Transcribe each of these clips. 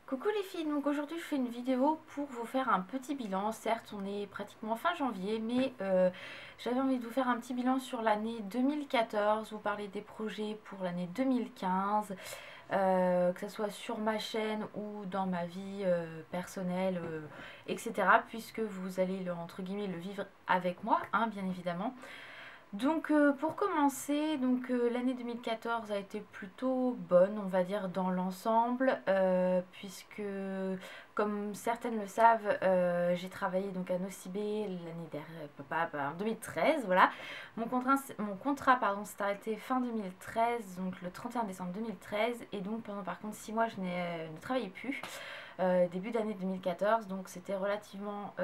Coucou les filles, donc aujourd'hui je fais une vidéo pour vous faire un petit bilan. Certes on est pratiquement fin janvier, mais j'avais envie de vous faire un petit bilan sur l'année 2014, vous parler des projets pour l'année 2015, que ce soit sur ma chaîne ou dans ma vie personnelle, etc. Puisque vous allez entre guillemets le vivre avec moi, hein, bien évidemment. Donc pour commencer, l'année 2014 a été plutôt bonne, on va dire, dans l'ensemble, puisque comme certaines le savent, j'ai travaillé donc à Nocibé l'année dernière, en 2013, voilà. Mon contrat pardon, s'est arrêté fin 2013, donc le 31 décembre 2013, et donc pendant par contre 6 mois je ne travaillais plus, début d'année 2014, donc c'était relativement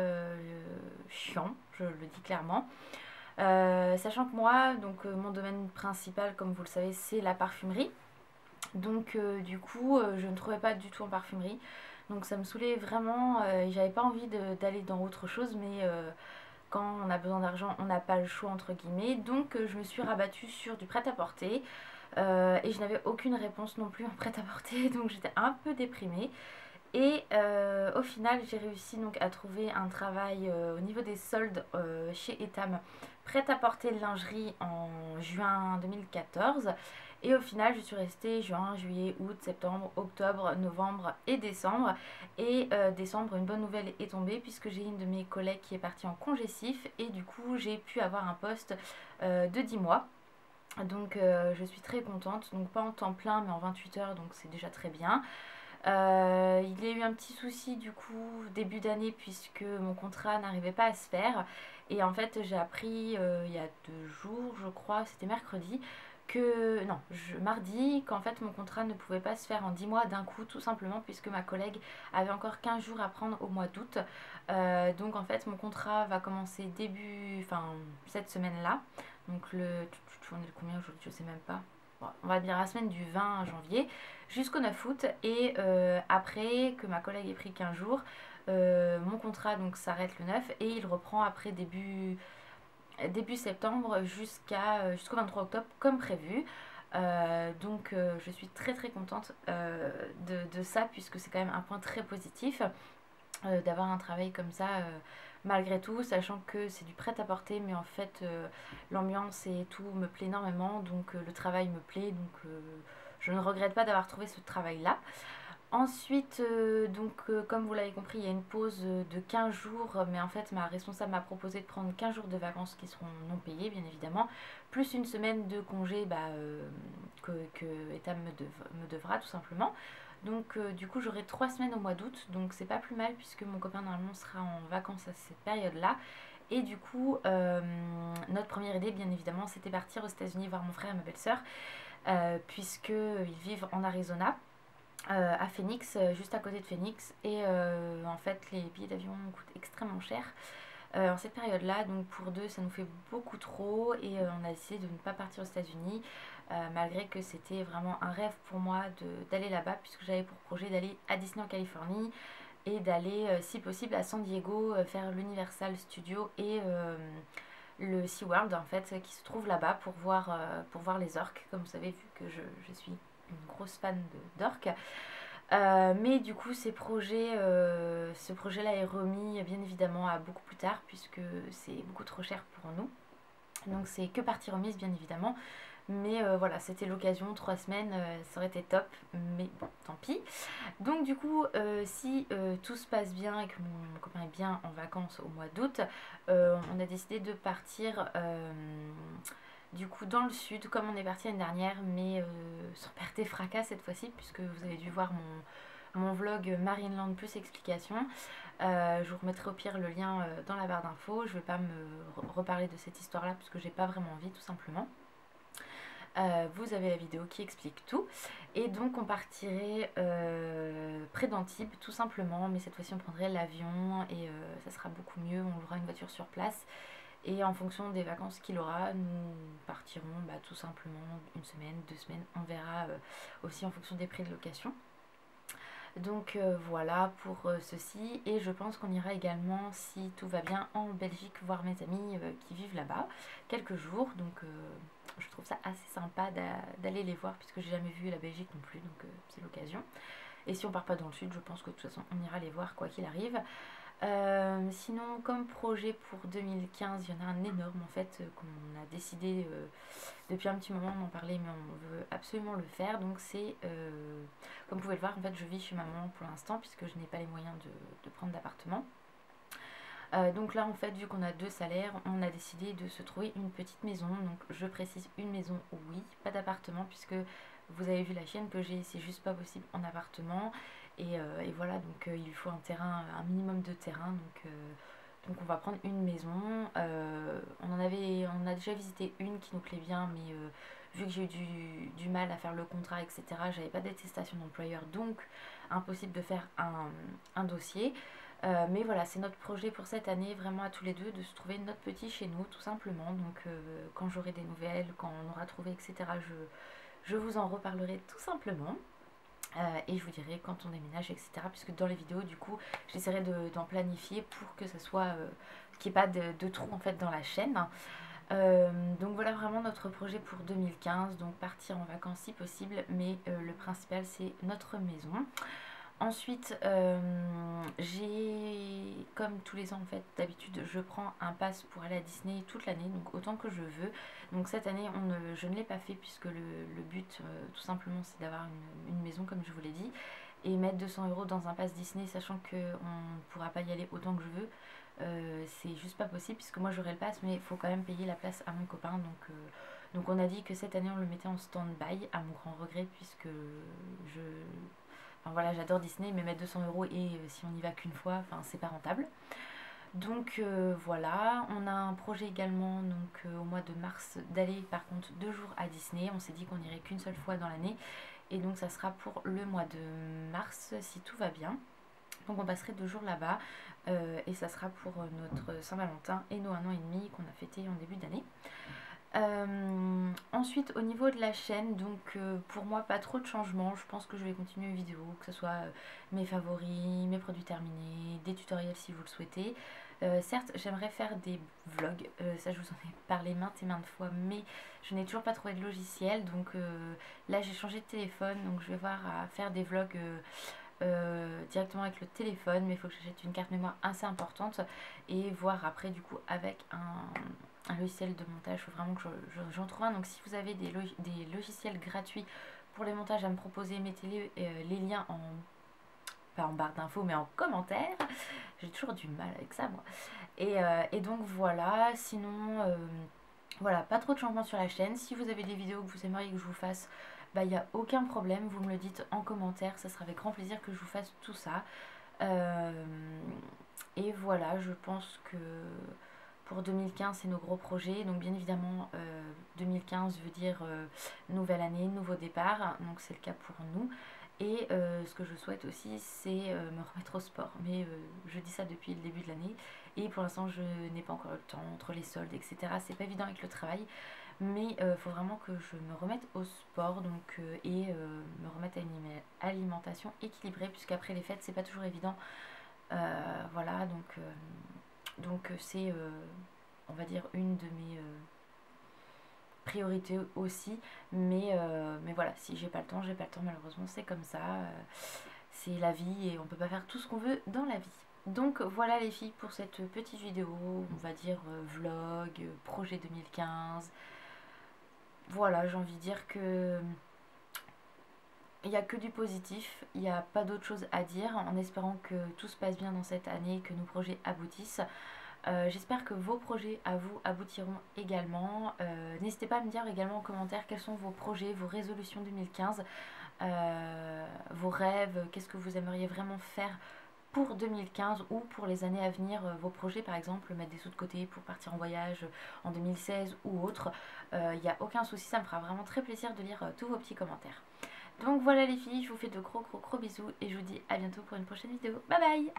chiant, je le dis clairement. Sachant que moi, mon domaine principal, comme vous le savez, c'est la parfumerie. Donc du coup, je ne trouvais pas du tout en parfumerie. Donc ça me saoulait vraiment. J'avais pas envie d'aller dans autre chose, mais quand on a besoin d'argent, on n'a pas le choix entre guillemets. Donc je me suis rabattue sur du prêt-à-porter. Et je n'avais aucune réponse non plus en prêt-à-porter, donc j'étais un peu déprimée. Et au final, j'ai réussi donc à trouver un travail au niveau des soldes chez Etam, prêt-à-porter lingerie en juin 2014. Et au final, je suis restée juin, juillet, août, septembre, octobre, novembre et décembre. Et décembre, une bonne nouvelle est tombée puisque j'ai une de mes collègues qui est partie en congé-cif. Et du coup, j'ai pu avoir un poste de 10 mois. Donc je suis très contente. Donc pas en temps plein, mais en 28 heures, donc c'est déjà très bien. Il y a eu un petit souci du coup début d'année puisque mon contrat n'arrivait pas à se faire, et en fait j'ai appris il y a 2 jours je crois, c'était mercredi, que non, mardi, qu'en fait mon contrat ne pouvait pas se faire en 10 mois d'un coup, tout simplement puisque ma collègue avait encore 15 jours à prendre au mois d'août. Donc en fait mon contrat va commencer cette semaine là, donc on est le combien aujourd'hui, je sais même pas. Bon, on va dire la semaine du 20 janvier jusqu'au 9 août, et après que ma collègue ait pris 15 jours, mon contrat donc s'arrête le 9 et il reprend après début septembre jusqu'au 23 octobre comme prévu. Je suis très très contente de ça, puisque c'est quand même un point très positif d'avoir un travail comme ça, malgré tout, sachant que c'est du prêt-à-porter, mais en fait l'ambiance et tout me plaît énormément, donc le travail me plaît, donc je ne regrette pas d'avoir trouvé ce travail là. Ensuite, comme vous l'avez compris, il y a une pause de 15 jours, mais en fait ma responsable m'a proposé de prendre 15 jours de vacances qui seront non payés bien évidemment, plus une semaine de congé que Etam me devra tout simplement. Donc du coup j'aurai 3 semaines au mois d'août, donc c'est pas plus mal puisque mon copain normalement sera en vacances à cette période-là. Et du coup, notre première idée bien évidemment c'était partir aux États-Unis voir mon frère et ma belle-sœur, puisqu'ils vivent en Arizona, à Phoenix, juste à côté de Phoenix. Et en fait les billets d'avion coûtent extrêmement cher en cette période-là, donc pour deux ça nous fait beaucoup trop, et on a décidé de ne pas partir aux États-Unis, malgré que c'était vraiment un rêve pour moi d'aller là-bas, puisque j'avais pour projet d'aller à Disney en Californie et d'aller si possible à San Diego, faire l'Universal Studio et le SeaWorld en fait, qui se trouve là-bas, pour voir les orques, comme vous savez, vu que je suis une grosse fan d'orques. Mais du coup, ce projet-là est remis bien évidemment à beaucoup plus tard, puisque c'est beaucoup trop cher pour nous. Donc c'est que partie remise bien évidemment. Mais voilà, c'était l'occasion, 3 semaines, ça aurait été top, mais bon, tant pis. Donc du coup, si tout se passe bien et que mon copain est bien en vacances au mois d'août, on a décidé de partir du coup dans le sud, comme on est parti l'année dernière, mais sans perte et fracas cette fois-ci, puisque vous avez dû voir mon vlog Marineland plus explication. Je vous remettrai au pire le lien dans la barre d'infos. Je ne vais pas me reparler de cette histoire là puisque j'ai pas vraiment envie, tout simplement. Vous avez la vidéo qui explique tout. Et donc on partirait près d'Antibes tout simplement, mais cette fois-ci on prendrait l'avion, et ça sera beaucoup mieux, on aura une voiture sur place. Et en fonction des vacances qu'il aura, nous partirons tout simplement une semaine, 2 semaines, on verra aussi en fonction des prix de location. Donc voilà pour ceci, et je pense qu'on ira également, si tout va bien, en Belgique voir mes amis qui vivent là-bas quelques jours. Donc je trouve ça assez sympa d'aller les voir, puisque j'ai jamais vu la Belgique non plus, donc c'est l'occasion. Et si on part pas dans le sud, je pense que de toute façon on ira les voir quoi qu'il arrive. Sinon, comme projet pour 2015, il y en a un énorme en fait qu'on a décidé depuis un petit moment d'en parler, mais on veut absolument le faire. Donc c'est, comme vous pouvez le voir, en fait je vis chez ma maman pour l'instant puisque je n'ai pas les moyens de prendre d'appartement. Donc là en fait, vu qu'on a 2 salaires, on a décidé de se trouver une petite maison. Donc je précise une maison, oui, pas d'appartement, puisque vous avez vu la chaîne que j'ai, c'est juste pas possible en appartement. Et voilà, donc il faut un terrain, un minimum de terrain. Donc on va prendre une maison. On a déjà visité une qui nous plaît bien, mais vu que j'ai eu du mal à faire le contrat, etc., j'avais pas d'attestation d'employeur, donc impossible de faire un dossier. Mais voilà, c'est notre projet pour cette année, vraiment à tous les deux, de se trouver notre petit chez nous, tout simplement. Donc quand j'aurai des nouvelles, quand on aura trouvé, etc., je vous en reparlerai tout simplement. Et je vous dirai quand on déménage, etc. Puisque dans les vidéos, du coup, j'essaierai d'en planifier pour que ça soit qu'il n'y ait pas de trou en fait dans la chaîne. Donc voilà vraiment notre projet pour 2015. Donc partir en vacances si possible, mais le principal c'est notre maison. Ensuite, j'ai, comme tous les ans en fait, d'habitude, je prends un pass pour aller à Disney toute l'année, donc autant que je veux. Donc cette année, je ne l'ai pas fait puisque le but, tout simplement, c'est d'avoir une maison, comme je vous l'ai dit. Et mettre 200 € dans un pass Disney, sachant qu'on ne pourra pas y aller autant que je veux, c'est juste pas possible, puisque moi j'aurai le pass, mais il faut quand même payer la place à mon copain. Donc on a dit que cette année, on le mettait en stand-by, à mon grand regret, puisque je... Enfin voilà, j'adore Disney, mais mettre 200 € et si on n'y va qu'une fois, enfin c'est pas rentable. Donc voilà, on a un projet également donc au mois de mars d'aller par contre 2 jours à Disney. On s'est dit qu'on irait qu'une seule fois dans l'année et donc ça sera pour le mois de mars si tout va bien. Donc on passerait 2 jours là-bas et ça sera pour notre Saint-Valentin et nos 1 an et demi qu'on a fêté en début d'année. Ensuite au niveau de la chaîne, donc pour moi pas trop de changements, je pense que je vais continuer les vidéos, que ce soit mes favoris, mes produits terminés, des tutoriels si vous le souhaitez. Certes j'aimerais faire des vlogs, ça je vous en ai parlé maintes et maintes fois, mais je n'ai toujours pas trouvé de logiciel, donc là j'ai changé de téléphone, donc je vais voir à faire des vlogs directement avec le téléphone, mais il faut que j'achète une carte mémoire assez importante et voir après du coup avec un logiciel de montage. Il faut vraiment que j'en trouve un. Donc si vous avez des logiciels gratuits pour les montages à me proposer, mettez les liens pas en barre d'infos mais en commentaire. J'ai toujours du mal avec ça moi. Et donc voilà, sinon voilà, pas trop de changements sur la chaîne. Si vous avez des vidéos que vous aimeriez que je vous fasse, bah il n'y a aucun problème, vous me le dites en commentaire, ça sera avec grand plaisir que je vous fasse tout ça. Et voilà, je pense que pour 2015 c'est nos gros projets, donc bien évidemment 2015 veut dire nouvelle année, nouveau départ, donc c'est le cas pour nous. Et ce que je souhaite aussi c'est me remettre au sport, mais je dis ça depuis le début de l'année et pour l'instant je n'ai pas encore le temps entre les soldes etc, c'est pas évident avec le travail, mais il faut vraiment que je me remette au sport donc, et me remette à une alimentation équilibrée puisqu'après les fêtes c'est pas toujours évident. Voilà donc c'est on va dire une de mes priorités aussi, mais voilà, si j'ai pas le temps, j'ai pas le temps, malheureusement c'est comme ça, c'est la vie et on peut pas faire tout ce qu'on veut dans la vie. Donc voilà les filles pour cette petite vidéo, on va dire vlog, projet 2015. Voilà, j'ai envie de dire que il n'y a que du positif, il n'y a pas d'autre chose à dire, en espérant que tout se passe bien dans cette année, que nos projets aboutissent. J'espère que vos projets à vous aboutiront également. N'hésitez pas à me dire également en commentaire quels sont vos projets, vos résolutions 2015, vos rêves, qu'est-ce que vous aimeriez vraiment faire pour 2015 ou pour les années à venir, vos projets par exemple, mettre des sous de côté pour partir en voyage en 2016 ou autre. Il n'y a aucun souci, ça me fera vraiment très plaisir de lire tous vos petits commentaires. Donc voilà les filles, je vous fais de gros bisous et je vous dis à bientôt pour une prochaine vidéo. Bye bye!